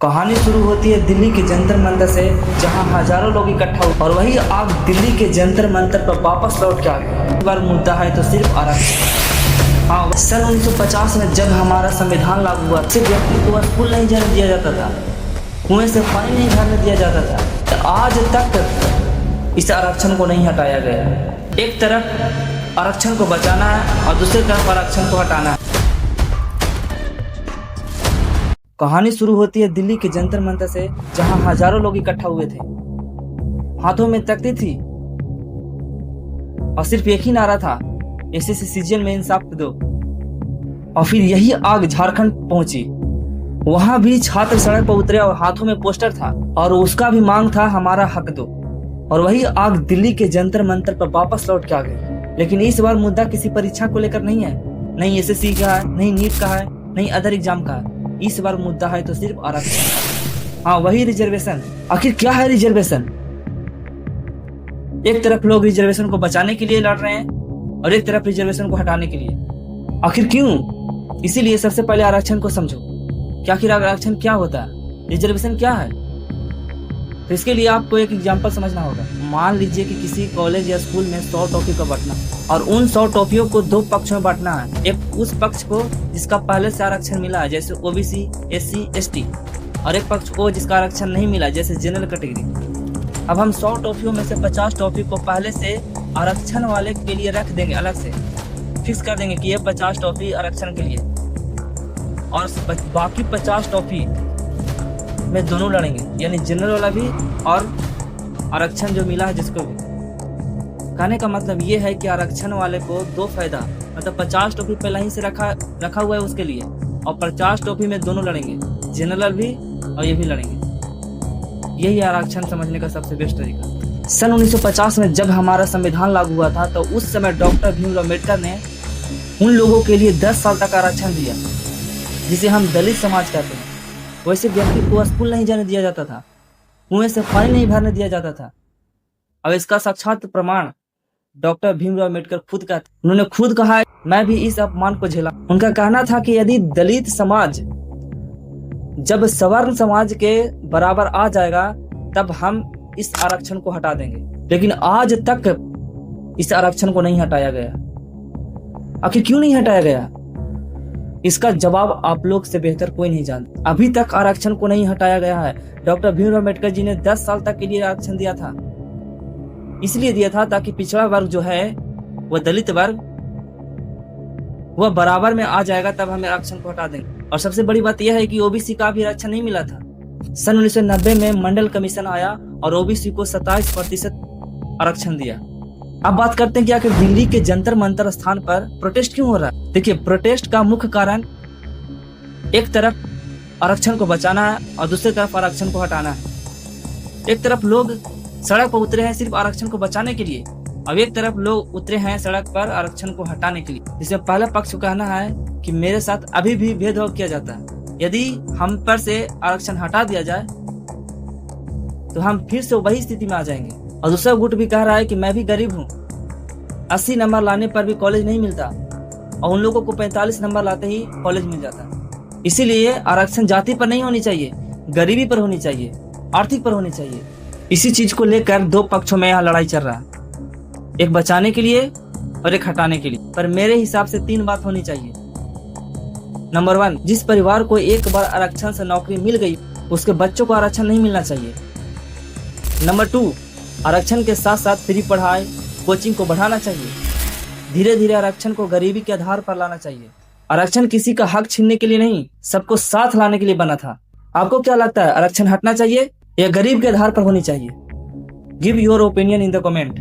कहानी शुरू होती है दिल्ली के जंतर मंतर से, जहां हजारों लोग इकट्ठा हुए और वही आग दिल्ली के जंतर मंतर पर वापस लौट के आ गई। इस बार मुद्दा है तो सिर्फ आरक्षण। हाँ, सन 1950 में जब हमारा संविधान लागू हुआ, सिर्फ व्यक्ति को स्कूल नहीं जाने दिया जाता था, कुएं से पानी नहीं भरने दिया जाता था, तो आज तक इस आरक्षण को नहीं हटाया गया। एक तरफ आरक्षण को बचाना है और दूसरी तरफ आरक्षण को हटाना है। कहानी शुरू होती है दिल्ली के जंतर मंतर से, जहां हजारों लोग इकट्ठा हुए थे, हाथों में तख्ती थी और सिर्फ एक ही नारा था, एसएससी सीजीएल में इंसाफ दो। और फिर यही आग झारखंड पहुंची, वहां भी छात्र सड़क पर उतरे और हाथों में पोस्टर था और उसका भी मांग था हमारा हक दो। और वही आग दिल्ली के जंतर मंतर पर वापस लौट के आ गई। लेकिन इस बार मुद्दा किसी परीक्षा को लेकर नहीं है, नहीं एसएससी का है, नहीं नीट का है, नहीं अदर एग्जाम का है। इस बार मुद्दा है तो सिर्फ आरक्षण। हाँ, वही रिजर्वेशन। आखिर क्या है रिजर्वेशन? एक तरफ लोग रिजर्वेशन को बचाने के लिए लड़ रहे हैं और एक तरफ रिजर्वेशन को हटाने के लिए। आखिर क्यों? इसीलिए सबसे पहले आरक्षण को समझो कि आखिर आरक्षण क्या होता है, रिजर्वेशन क्या है। तो इसके लिए आपको एक एग्जाम्पल समझना होगा। मान लीजिए कि किसी कॉलेज या स्कूल में 100 टॉफी का बांटना और उन 100 टॉफियों को 2 पक्षों में बांटना है। एक उस पक्ष को जिसका पहले से आरक्षण मिला है, जैसे ओबीसी, एससी, एसटी, और एक पक्ष को जिसका आरक्षण नहीं मिला, जैसे जनरल कैटेगरी। अब हम 100 टॉफियों में से 50 टॉफी को पहले से आरक्षण वाले के लिए रख देंगे, अलग से फिक्स कर देंगे कि ये 50 टॉफी आरक्षण के लिए, और बाकी 50 टॉफी में दोनों लड़ेंगे, यानी जनरल वाला भी और आरक्षण जो मिला है जिसको भी। कहने का मतलब ये है कि आरक्षण वाले को 2 फायदा, मतलब 50 टॉफी पहले ही से रखा हुआ है उसके लिए, और 50 टॉफी में दोनों लड़ेंगे, जनरल भी और ये भी लड़ेंगे। यही आरक्षण समझने का सबसे बेस्ट तरीका। सन 1950 में जब हमारा संविधान लागू हुआ था, तो उस समय डॉक्टर भीमराव अम्बेडकर ने उन लोगों के लिए 10 साल तक आरक्षण दिया, जिसे हम दलित समाज कहते हैं। वैसे व्यक्ति को स्कूल नहीं जाने दिया जाता था, कुएं से पानी नहीं भरने दिया जाता था। अब इसका साक्षात प्रमाण डॉक्टर भीमराव अम्बेडकर खुद का, उन्होंने खुद कहा, मैं भी इस अपमान को झेला। उनका कहना था कि यदि दलित समाज जब सवर्ण समाज के बराबर आ जाएगा, तब हम इस आरक्षण को हटा देंगे। लेकिन आज तक इस आरक्षण को नहीं हटाया गया। आखिर क्यों नहीं हटाया गया? इसका जवाब आप लोग से बेहतर कोई नहीं जानता। अभी तक आरक्षण को नहीं हटाया गया है। डॉक्टर भीमराव अम्बेडकर जी ने 10 साल तक के लिए आरक्षण दिया था, इसलिए दिया था ताकि पिछड़ा वर्ग जो है, वह दलित वर्ग, वह बराबर में आ जाएगा, तब हम आरक्षण को हटा देंगे। और सबसे बड़ी बात यह है कि ओबीसी का भी आरक्षण नहीं मिला था। सन 1990 में मंडल कमीशन आया और ओबीसी को 27% आरक्षण दिया। अब बात करते हैं कि आखिर दिल्ली के जंतर मंतर स्थान पर प्रोटेस्ट क्यों हो रहा है। देखिए, प्रोटेस्ट का मुख्य कारण एक तरफ आरक्षण को बचाना है और दूसरी तरफ आरक्षण को हटाना है। एक तरफ लोग सड़क पर उतरे हैं सिर्फ आरक्षण को बचाने के लिए, और एक तरफ लोग उतरे हैं सड़क पर आरक्षण को हटाने के लिए। जिसमें पहला पक्ष को कहना है कि मेरे साथ अभी भी भेदभाव किया जाता है, यदि हम पर से आरक्षण हटा दिया जाए तो हम फिर से वही स्थिति में आ जाएंगे। और दूसरा गुट भी कह रहा है कि मैं भी गरीब हूँ, 80 नंबर लाने पर भी कॉलेज नहीं मिलता, और उन लोगों को 45 नंबर लाते ही कॉलेज मिल जाता। इसीलिए आरक्षण जाति पर नहीं होनी चाहिए, गरीबी पर होनी चाहिए, आर्थिक पर होनी चाहिए। इसी चीज को लेकर 2 पक्षों में यहाँ लड़ाई चल रहा है, एक बचाने के लिए और एक हटाने के लिए। पर मेरे हिसाब से 3 बात होनी चाहिए। नंबर 1, जिस परिवार को एक बार आरक्षण से नौकरी मिल गई, उसके बच्चों को आरक्षण नहीं मिलना चाहिए। नंबर 2, आरक्षण के साथ साथ फ्री पढ़ाई, कोचिंग को बढ़ाना चाहिए। धीरे धीरे आरक्षण को गरीबी के आधार पर लाना चाहिए। आरक्षण किसी का हक छीनने के लिए नहीं, सबको साथ लाने के लिए बना था। आपको क्या लगता है, आरक्षण हटना चाहिए या गरीब के आधार पर होनी चाहिए? Give your opinion in the comment.